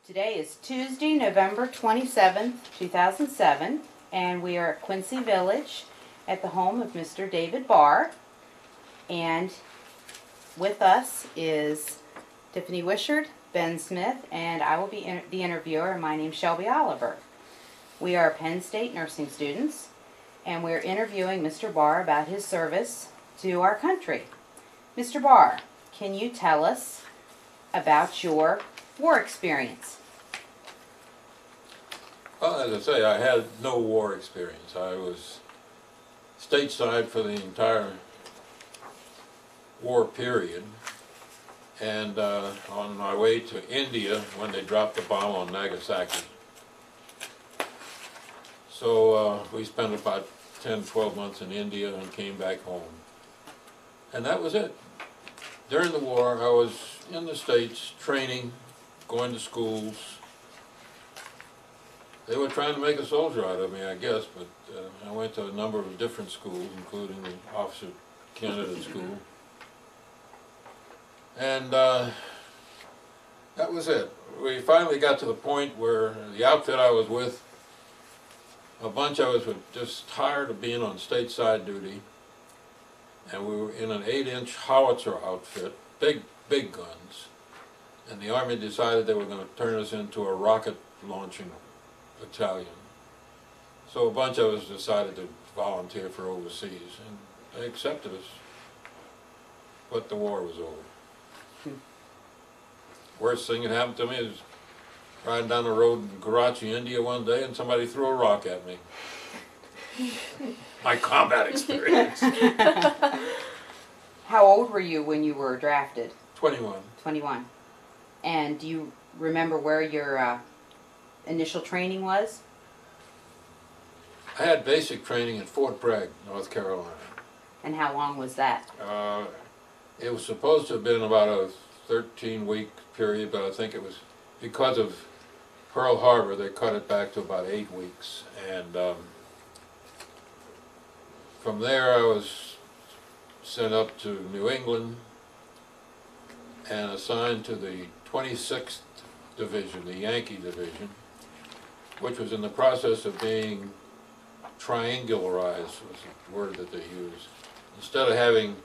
Today is Tuesday, November 27th, 2007, and we are at Quincy Village at the home of Mr. David Barr. And with us is Tiffany Wishart, Ben Smith, and I will be the interviewer, and my name is Shelby Oliver. We are Penn State nursing students, and we're interviewing Mr. Barr about his service to our country. Mr. Barr, can you tell us about your war experience? Well, as I say, I had no war experience. I was stateside for the entire war period, and on my way to India when they dropped the bomb on Nagasaki. So we spent about 10-12 months in India and came back home. And that was it. During the war, I was in the States training, going to schools. They were trying to make a soldier out of me, I guess, but I went to a number of different schools, including the officer candidate school. And that was it. We finally got to the point where the outfit I was with, a bunch of us were just tired of being on stateside duty, and we were in an 8-inch howitzer outfit, big guns, and the Army decided they were going to turn us into a rocket launching battalion. So a bunch of us decided to volunteer for overseas, and they accepted us, but the war was over. Worst thing that happened to me is riding down the road in Karachi, India one day, and somebody threw a rock at me. My combat experience. How old were you when you were drafted? 21. 21. And do you remember where your initial training was? I had basic training in Fort Bragg, North Carolina. And how long was that? It was supposed to have been about a 13-week period, but I think it was because of Pearl Harbor, they cut it back to about 8 weeks. And from there I was sent up to New England and assigned to the 26th Division, the Yankee Division, which was in the process of being triangularized, was the word that they used. Instead of having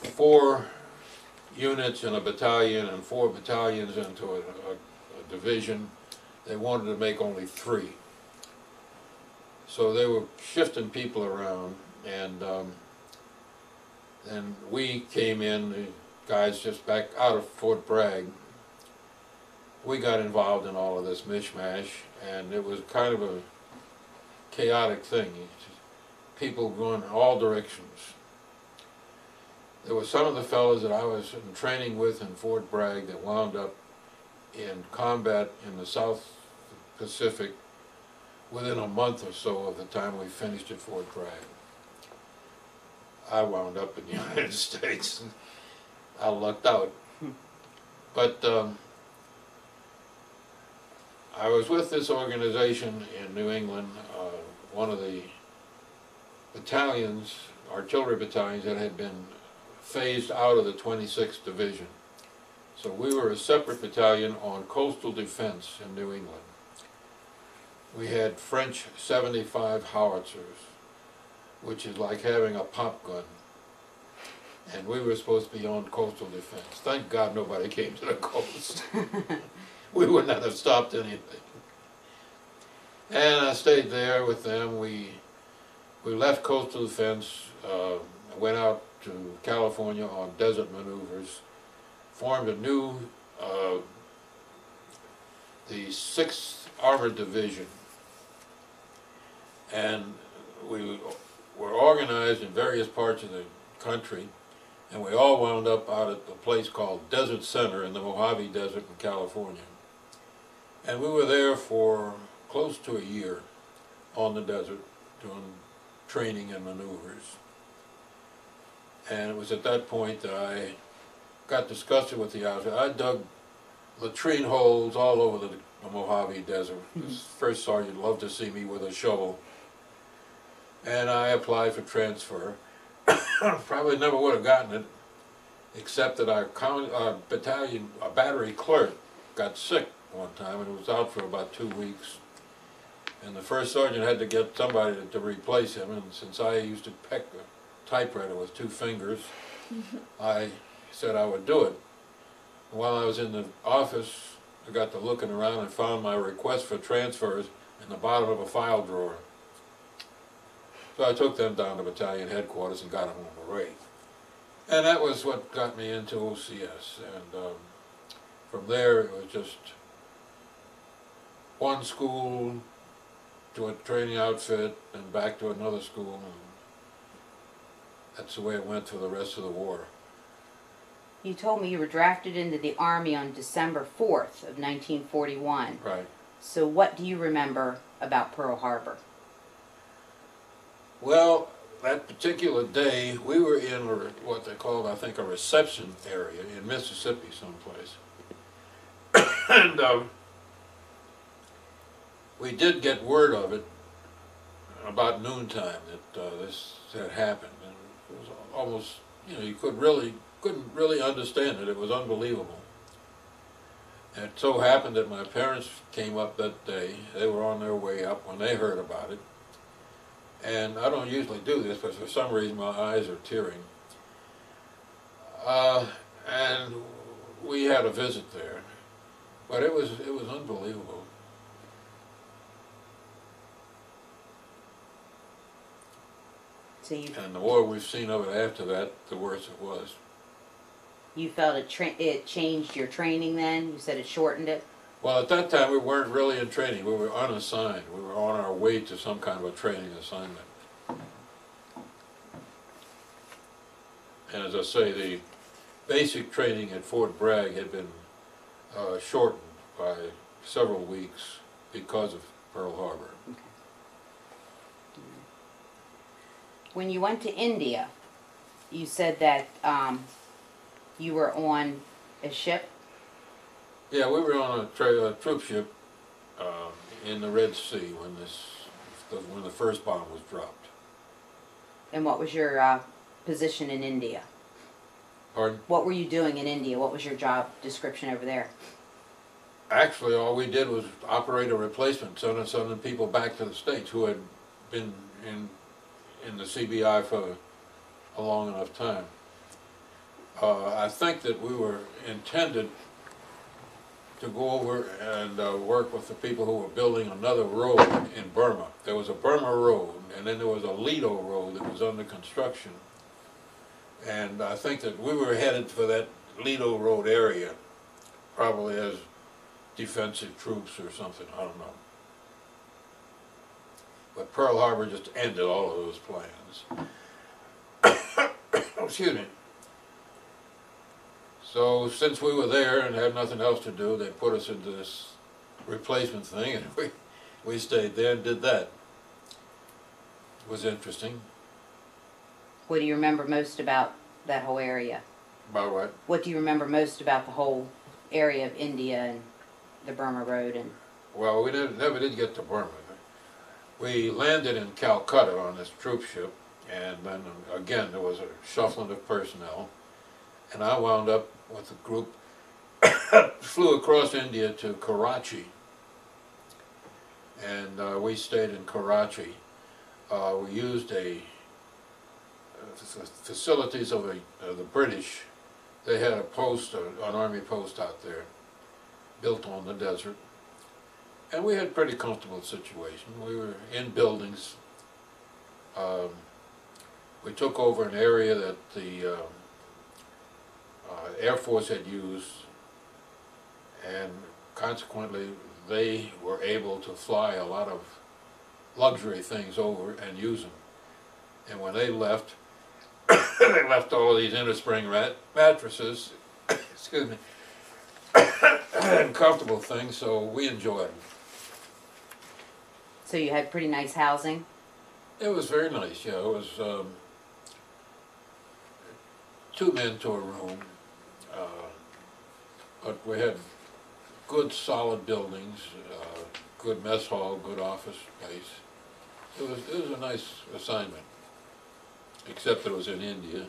4 units in a battalion and 4 battalions into a division, they wanted to make only 3. So they were shifting people around, and then we came in, the guys just back out of Fort Bragg. We got involved in all of this mishmash, and it was kind of a chaotic thing. People going in all directions. There were some of the fellows that I was in training with in Fort Bragg that wound up in combat in the South Pacific within a month or so of the time we finished at Fort Bragg. I wound up in the United States, and I lucked out. But I was with this organization in New England, one of the battalions, artillery battalions, that had been phased out of the 26th Division. So we were a separate battalion on coastal defense in New England. We had French 75 howitzers, which is like having a pop gun. And we were supposed to be on coastal defense. Thank God nobody came to the coast. We would not have stopped anything. And I stayed there with them. We left coastal defense, went out to California on desert maneuvers, formed a new, the 6th Armored Division. And we were organized in various parts of the country, and we all wound up out at a place called Desert Center in the Mojave Desert in California. And we were there for close to a year on the desert doing training and maneuvers. And it was at that point that I got disgusted with the outfit. I dug latrine holes all over the Mojave Desert. This first sergeant loved to see me with a shovel. And I applied for transfer. Probably never would have gotten it, except that our battery clerk got sick one time, and it was out for about 2 weeks. And the first sergeant had to get somebody to replace him, and since I used to peck a typewriter with 2 fingers, I said I would do it. And while I was in the office, I got to looking around and found my request for transfers in the bottom of a file drawer. So I took them down to battalion headquarters and got them on the rate. And that was what got me into OCS. And from there, it was just one school to a training outfit and back to another school. And that's the way it went for the rest of the war. You told me you were drafted into the Army on December 4th of 1941. Right. So what do you remember about Pearl Harbor? Well, that particular day, we were in what they called, I think, a reception area in Mississippi someplace. And we did get word of it about noontime that this had happened. And it was almost, you know, you couldn't really understand it. It was unbelievable. And it so happened that my parents came up that day. They were on their way up when they heard about it. And I don't usually do this, but for some reason my eyes are tearing. And we had a visit there. But it was unbelievable. So and the more we've seen of it after that, the worse it was. You felt it changed your training then? You said it shortened it? Well, at that time we weren't really in training. We were unassigned. We were on our way to some kind of a training assignment. And as I say, the basic training at Fort Bragg had been shortened by several weeks because of Pearl Harbor. Okay. When you went to India, you said that you were on a ship? Yeah, we were on a troop ship in the Red Sea when the first bomb was dropped. And what was your position in India? Pardon? What were you doing in India? What was your job description over there? Actually, all we did was operate a replacement, sending people back to the States who had been in the CBI for a long enough time. I think that we were intended to go over and work with the people who were building another road in Burma. There was a Burma road, and then there was a Lido road that was under construction. And I think that we were headed for that Lido road area, probably as defensive troops or something, I don't know. But Pearl Harbor just ended all of those plans. Excuse me. So since we were there and had nothing else to do, they put us into this replacement thing, and we stayed there and did that. It was interesting. What do you remember most about that whole area? About what? What do you remember most about the whole area of India and the Burma Road? And Well, we never did get to Burma. We landed in Calcutta on this troop ship, and then again there was a shuffling of personnel, and I wound up with a group, flew across India to Karachi, and we stayed in Karachi. We used facilities of the British. They had a post, an army post out there, built on the desert. And we had a pretty comfortable situation. We were in buildings. We took over an area that the Air Force had used, and consequently they were able to fly a lot of luxury things over and use them. And when they left, they left all of these innerspring mattresses, excuse me, and comfortable things, so we enjoyed them. so you had pretty nice housing? It was very nice, yeah. It was 2 men to a room, but we had good solid buildings, good mess hall, good office space. It was a nice assignment, except it was in India.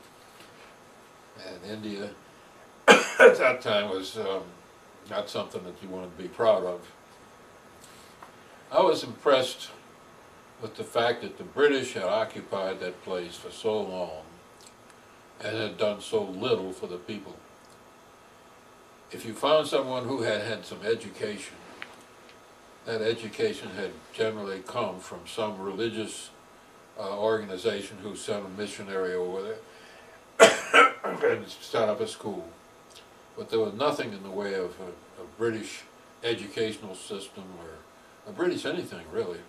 And India at that time was not something that you wanted to be proud of. I was impressed with the fact that the British had occupied that place for so long and had done so little for the people. If you found someone who had had some education, that education had generally come from some religious organization who sent a missionary over there and set up a school. But there was nothing in the way of a British educational system or a British anything, really.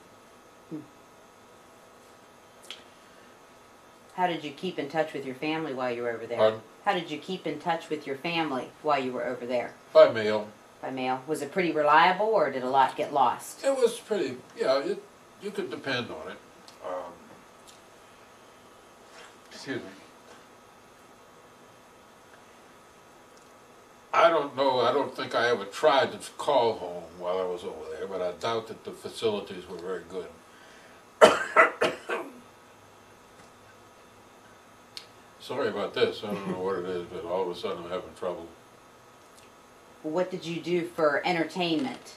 How did you keep in touch with your family while you were over there? Pardon? How did you keep in touch with your family while you were over there? By mail. By mail. Was it pretty reliable, or did a lot get lost? It was pretty, yeah, you could depend on it. Excuse me. I don't know, I don't think I ever tried to call home while I was over there, but I doubt that the facilities were very good. Sorry about this, I don't know what it is, but all of a sudden I'm having trouble. What did you do for entertainment?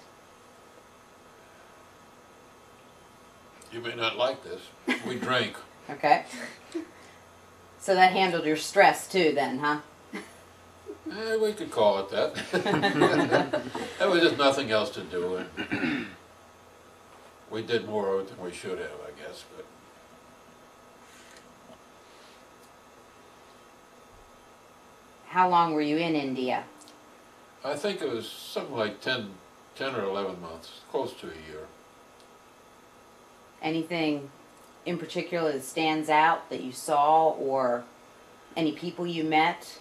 You may not like this. We drank. Okay. So that handled your stress too then, huh? We could call it that. There was just nothing else to do, and we did more of it than we should have, I guess. But How long were you in India? I think it was something like 10 or 11 months, close to a year. Anything in particular that stands out that you saw, or any people you met?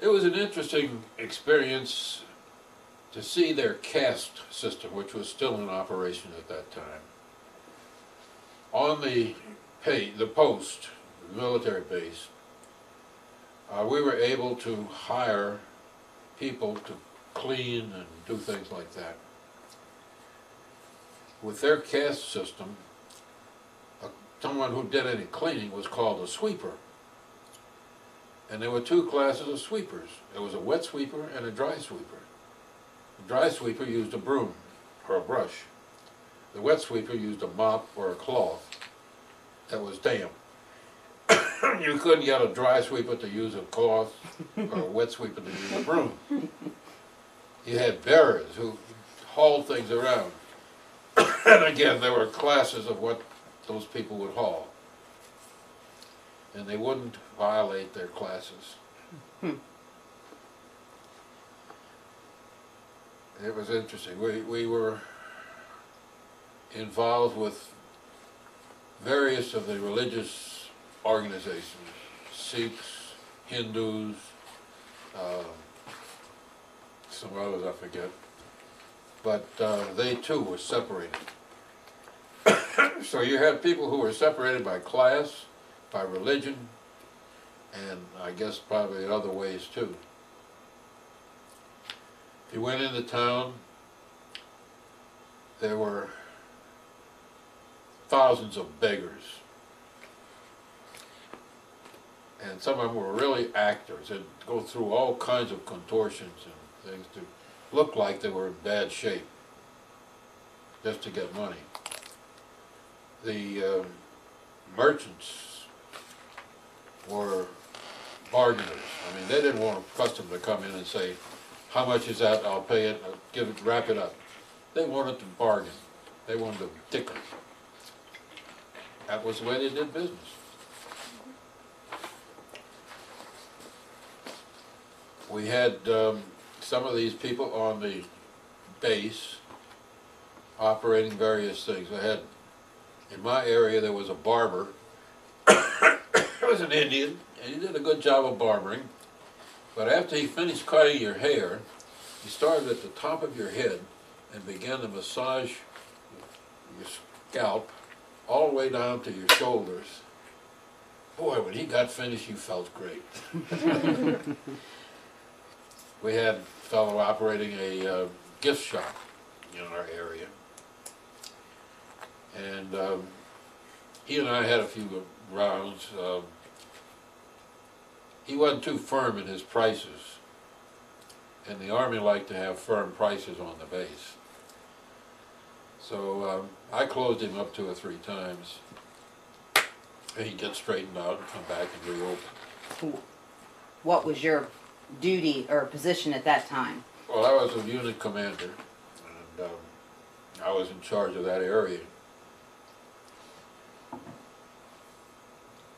It was an interesting experience to see their caste system, which was still in operation at that time. On the post, the military base, we were able to hire people to clean and do things like that. With their caste system, someone who did any cleaning was called a sweeper. And there were two classes of sweepers. There was a wet sweeper and a dry sweeper. The dry sweeper used a broom or a brush. The wet sweeper used a mop or a cloth that was damp. You couldn't get a dry sweeper to use a cloth or a wet sweeper to use a broom. You had bearers who hauled things around. And again, there were classes of what those people would haul. And they wouldn't violate their classes. It was interesting. We were involved with various of the religious organizations, Sikhs, Hindus, some others I forget, but they too were separated. So you had people who were separated by class, by religion, and I guess probably in other ways too. If you went into town, there were thousands of beggars. And some of them were really actors. They'd go through all kinds of contortions and things to look like they were in bad shape, just to get money. The merchants were bargainers. I mean, they didn't want a customer to come in and say, "How much is that? I'll pay it. I'll give it. Wrap it up." They wanted to bargain. They wanted to tickle. That was the way they did business. We had some of these people on the base operating various things. I had, in my area, there was a barber. He was an Indian, and he did a good job of barbering. But after he finished cutting your hair, he started at the top of your head and began to massage your scalp all the way down to your shoulders. Boy, when he got finished, you felt great. We had a fellow operating a gift shop in our area. And he and I had a few rounds. He wasn't too firm in his prices. and the Army liked to have firm prices on the base. So I closed him up 2 or 3 times. He'd get straightened out and come back and reopen. What was your duty or position at that time? Well, I was a unit commander, and I was in charge of that area.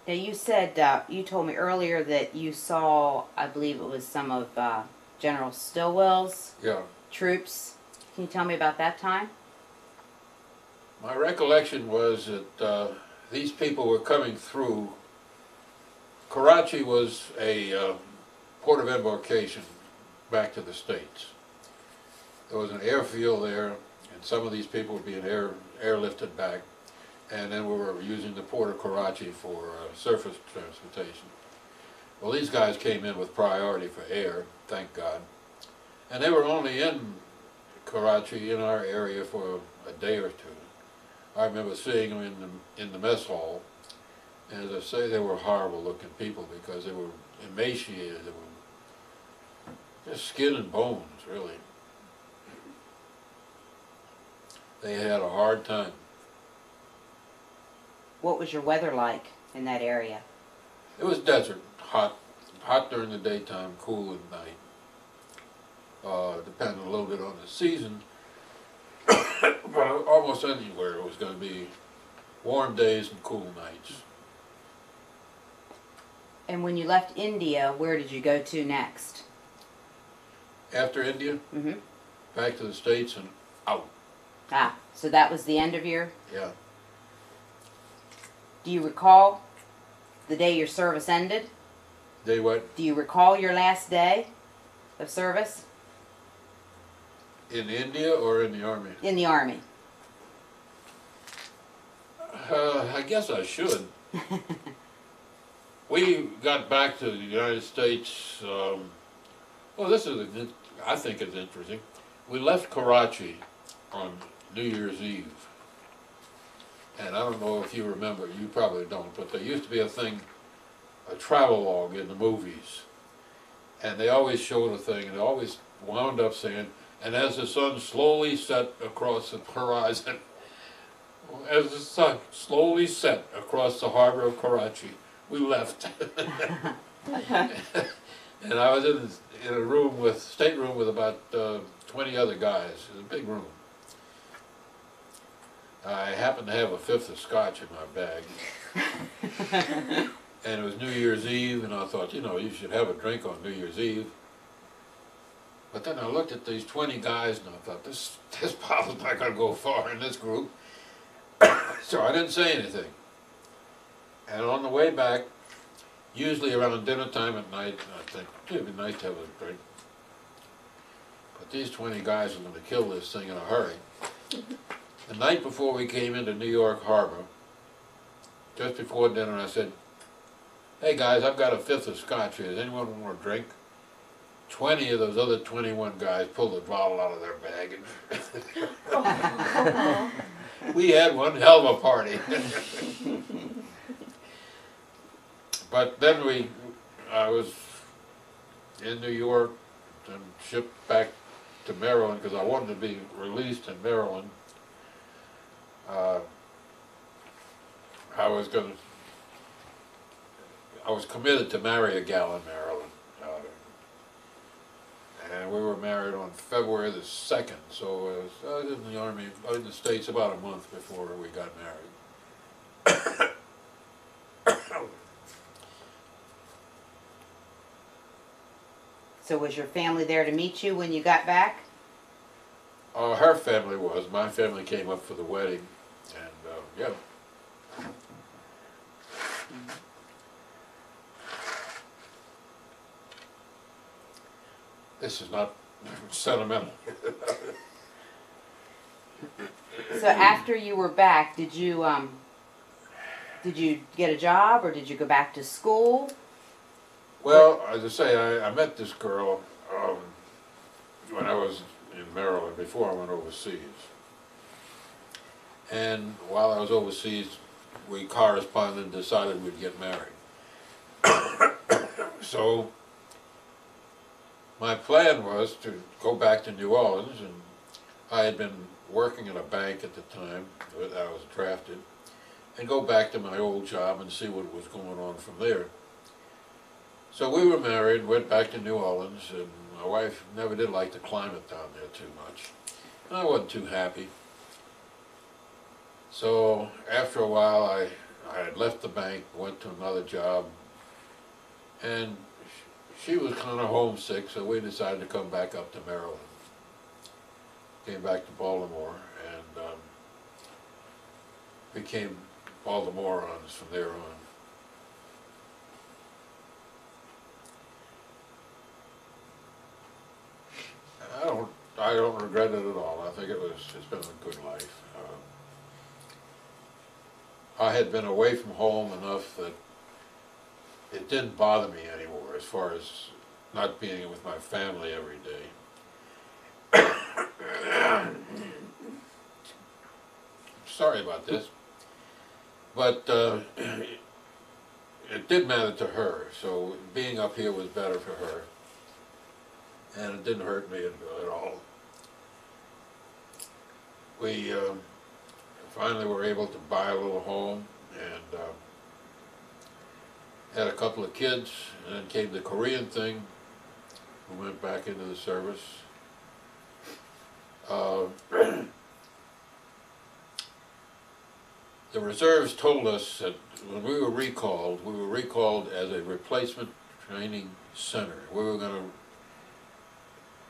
Now you said, you told me earlier that you saw, I believe it was some of General Stilwell's Yeah. troops. Can you tell me about that time? My recollection was that these people were coming through. Karachi was a port of embarkation back to the States. There was an airfield there, and some of these people were being airlifted back, and then we were using the port of Karachi for surface transportation. Well, these guys came in with priority for air, thank God, and they were only in Karachi, in our area, for a day or two. I remember seeing them in the mess hall, and as I say, they were horrible looking people because they were emaciated. They were just skin and bones, really. They had a hard time. What was your weather like in that area? It was desert, hot during the daytime, cool at night. Depending a little bit on the season, but almost anywhere it was going to be warm days and cool nights. And when you left India, where did you go to next? After India, back to the States and out. Ah, so that was the end of your... Yeah. Do you recall the day your service ended? Day what? Do you recall your last day of service? In India or in the Army? In the Army. I guess I should. We got back to the United States, well, this is, I think it's interesting. We left Karachi on New Year's Eve. And I don't know if you remember, you probably don't, but there used to be a thing, a travelogue in the movies. And they always showed a thing, and they always wound up saying, and as the sun slowly set across the horizon, as the sun slowly set across the harbor of Karachi, we left. And I was in a room with, stateroom with about 20 other guys. It was a big room. I happened to have a fifth of scotch in my bag. And it was New Year's Eve, and I thought, you know, you should have a drink on New Year's Eve. But then I looked at these 20 guys, and I thought, this bottle's not going to go far in this group. So I didn't say anything. And on the way back, usually around dinner time at night, I think, it'd be nice to have a drink. But these 20 guys are going to kill this thing in a hurry. The night before we came into New York Harbor, just before dinner, I said, hey guys, I've got a fifth of scotch here. Does anyone want a drink? 20 of those other 21 guys pulled a bottle out of their bag. And we had one hell of a party. But then I was in New York and shipped back to Maryland because I wanted to be released in Maryland. I was committed to marry a gal in Maryland, and we were married on February the 2nd, so I was in the Army, in the States about a month before we got married. So was your family there to meet you when you got back? Her family was. My family came up for the wedding, and yeah. This is not sentimental. So after you were back, did you get a job or did you go back to school? Well, as I say, I met this girl when I was in Maryland before I went overseas. And while I was overseas, we corresponded and decided we'd get married. So my plan was to go back to New Orleans, and I had been working at a bank at the time that I was drafted, and go back to my old job and see what was going on from there. So we were married, went back to New Orleans, and my wife never did like the climate down there too much. And I wasn't too happy. So after a while I had left the bank, went to another job, and she was kind of homesick, so we decided to come back up to Maryland. Came back to Baltimore, and became Baltimoreans from there on. I don't regret it at all. I think it's been a good life. I had been away from home enough that it didn't bother me anymore as far as not being with my family every day. Sorry about this. But it did matter to her, so being up here was better for her. And it didn't hurt me at all. We finally were able to buy a little home, and had a couple of kids, and then came the Korean thing. We went back into the service. The reserves told us that when we were recalled as a replacement training center. We were going to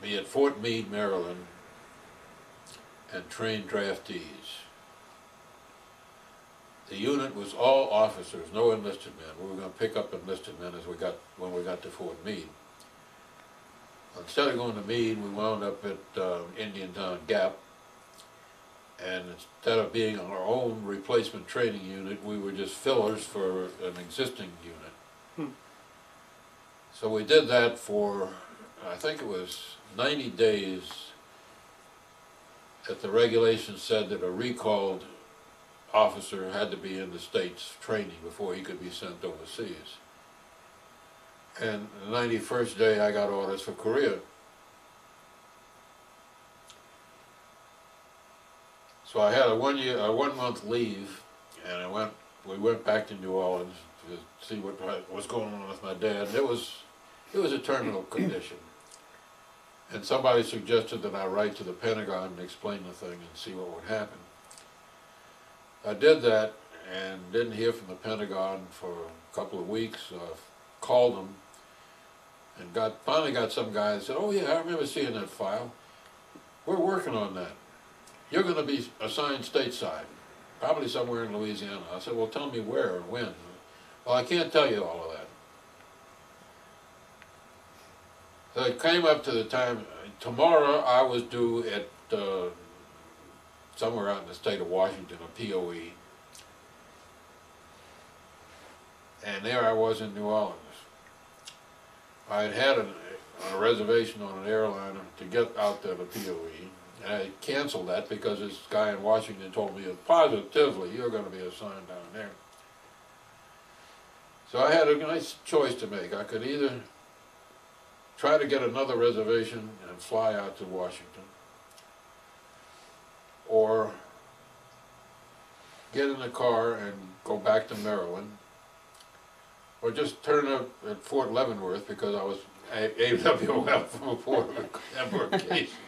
be at Fort Meade, Maryland, and train draftees. The unit was all officers, no enlisted men. We were going to pick up enlisted men when we got to Fort Meade. Instead of going to Meade, we wound up at Indiantown Gap, and instead of being our own replacement training unit, we were just fillers for an existing unit. So we did that for, I think it was 90 days, that the regulations said that a recalled officer had to be in the States training before he could be sent overseas. And the 91st day I got orders for Korea. So I had a 1 month leave, and we went back to New Orleans to see what was going on with my dad. It was a terminal condition. And somebody suggested that I write to the Pentagon and explain the thing and see what would happen. I did that and didn't hear from the Pentagon for a couple of weeks. Called them and finally got some guy that said, "Oh yeah, I remember seeing that file. We're working on that. You're going to be assigned stateside, probably somewhere in Louisiana." I said, "Well, tell me where and when." "Well, I can't tell you all of that." So it came up to the time, tomorrow I was due at somewhere out in the state of Washington, a POE. And there I was in New Orleans. I had a reservation on an airliner to get out there to POE. And I canceled that because this guy in Washington told me positively, "You're going to be assigned down there." So I had a nice choice to make. I could either try to get another reservation and fly out to Washington, or get in the car and go back to Maryland, or just turn up at Fort Leavenworth because I was AWOL from a port of embarkation.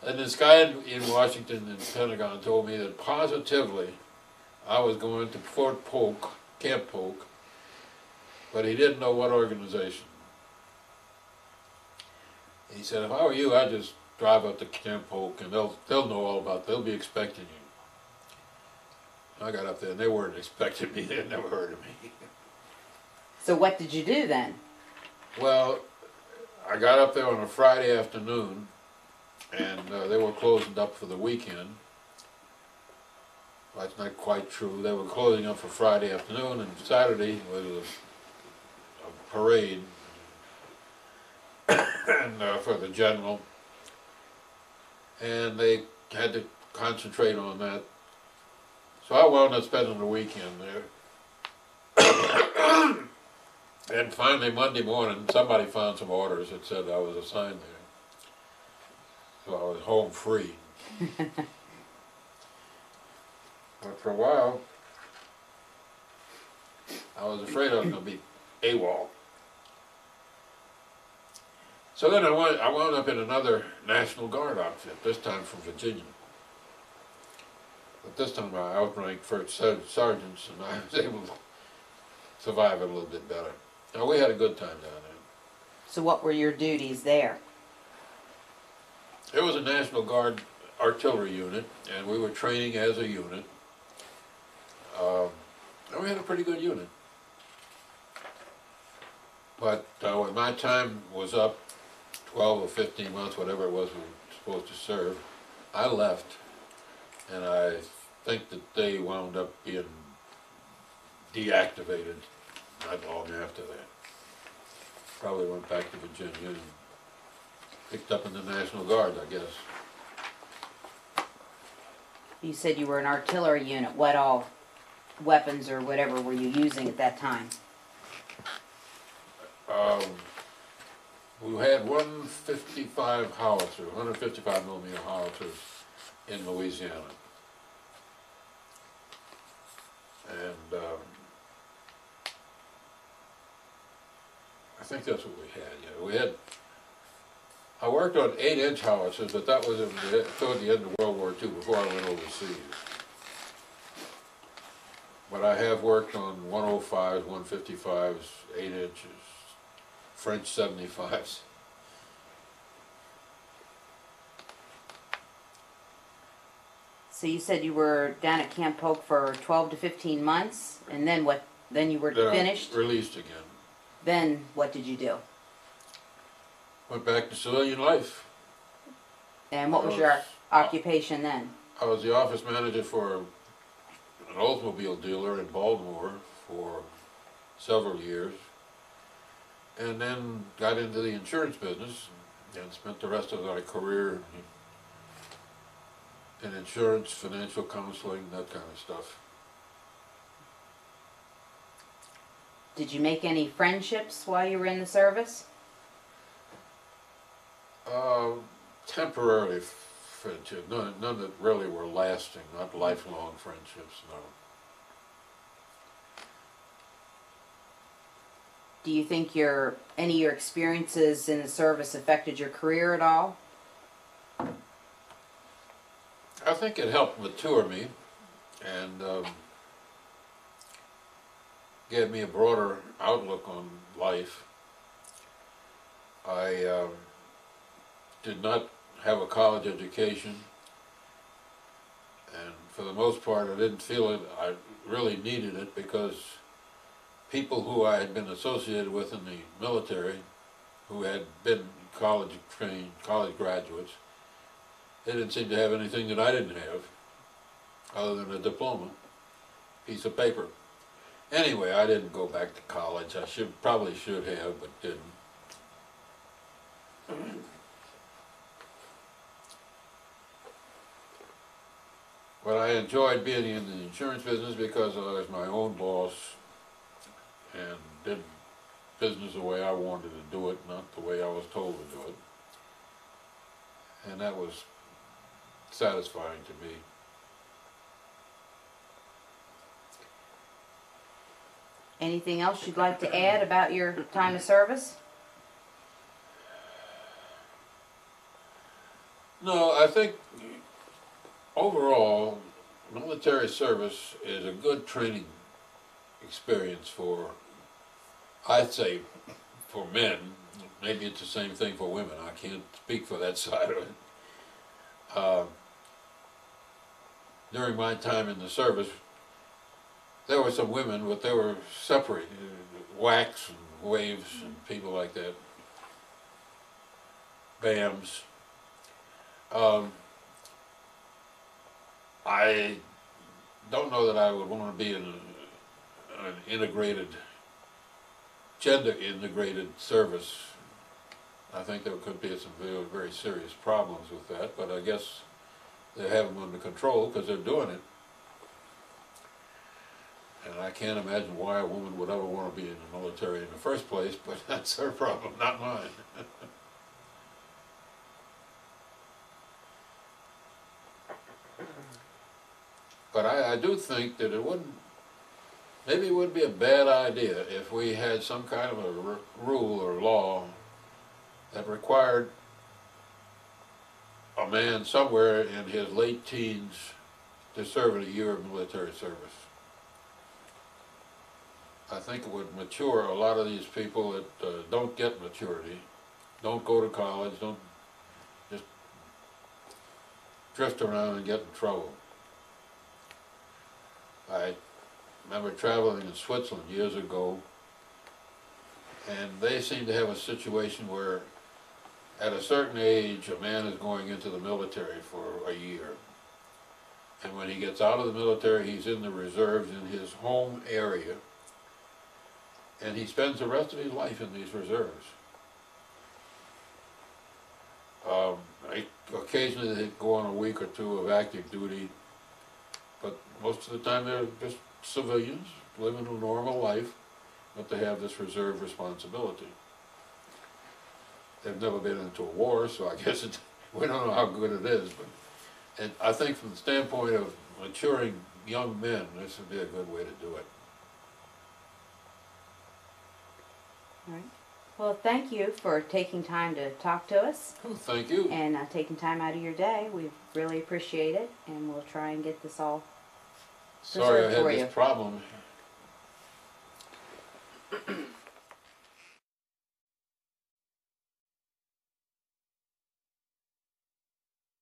And this guy in Washington in the Pentagon told me that positively I was going to Fort Polk, Camp Polk, but he didn't know what organization. He said, "If I were you, I'd just drive up to Camp Polk and they'll know all about it. They'll be expecting you." I got up there and they weren't expecting me. They'd never heard of me. So what did you do then? Well, I got up there on a Friday afternoon, and they were closing up for the weekend. Well, that's not quite true. They were closing up for Friday afternoon, and Saturday was a parade and for the general, and they had to concentrate on that. So I wound up spending the weekend there. And finally, Monday morning, somebody found some orders that said I was assigned there. So I was home free. But for a while, I was afraid I was going to be AWOL. So then I wound up in another National Guard outfit, this time from Virginia. But this time I outranked first sergeants, and I was able to survive it a little bit better. Now, we had a good time down there. So what were your duties there? It was a National Guard artillery unit, and we were training as a unit. And we had a pretty good unit. But when my time was up, 12 or 15 months, whatever it was we were supposed to serve, I left, and I think that they wound up being deactivated not long after that. Probably went back to Virginia and picked up in the National Guard, I guess. You said you were an artillery unit. What all weapons or whatever were you using at that time? We had 155 howitzers, 155 millimeter howitzers in Louisiana. And I think that's what we had, yeah. We had, I worked on 8-inch howitzers, but that was toward the end of World War II, before I went overseas. But I have worked on 105s, 155s, 8 inches, French 75s. So you said you were down at Camp Polk for 12 to 15 months, and then what? Then you were finished? Released again. Then what did you do? Went back to civilian life. And what was your occupation then? I was the office manager for an Oldsmobile dealer in Baltimore for several years, and then got into the insurance business and spent the rest of my career in insurance, financial counseling, that kind of stuff. Did you make any friendships while you were in the service? Temporarily friendship, none that really were lasting, not lifelong friendships, no. Do you think any of your experiences in the service affected your career at all? I think it helped mature me and gave me a broader outlook on life. I did not have a college education, and for the most part I didn't feel it. I really needed it because people who I had been associated with in the military, who had been college trained, college graduates, they didn't seem to have anything that I didn't have, other than a diploma, piece of paper. Anyway, I didn't go back to college. I probably should have, but didn't. But I enjoyed being in the insurance business because I was my own boss and did business the way I wanted to do it, not the way I was told to do it. And that was satisfying to me. Anything else you'd like to add about your time of service? No, I think overall, military service is a good training experience for, I'd say, for men. Maybe it's the same thing for women. I can't speak for that side of it. During my time in the service, there were some women, but they were separated, WACs and waves and people like that, BAMs. I don't know that I would want to be in an integrated, gender-integrated service. I think there could be some very, very serious problems with that, but I guess they have them under control because they're doing it. And And I can't imagine why a woman would ever want to be in the military in the first place, but that's her problem, not mine. But I do think that maybe it wouldn't be a bad idea if we had some kind of a rule or law that required a man somewhere in his late teens to serve in a year of military service. I think it would mature a lot of these people that don't get maturity, don't go to college, don't just drift around and get in trouble. I remember traveling in Switzerland years ago, and they seem to have a situation where at a certain age a man is going into the military for a year. And when he gets out of the military, he's in the reserves in his home area, and he spends the rest of his life in these reserves. Occasionally they go on a week or two of active duty, but most of the time they're just civilians living a normal life, but they have this reserve responsibility. They've never been into a war, so I guess we don't know how good it is, but and I think from the standpoint of maturing young men, this would be a good way to do it. All right. Well, thank you for taking time to talk to us. Oh, thank you. And taking time out of your day. We really appreciate it, and we'll try and get this all Sorry I preserved had for this you. problem.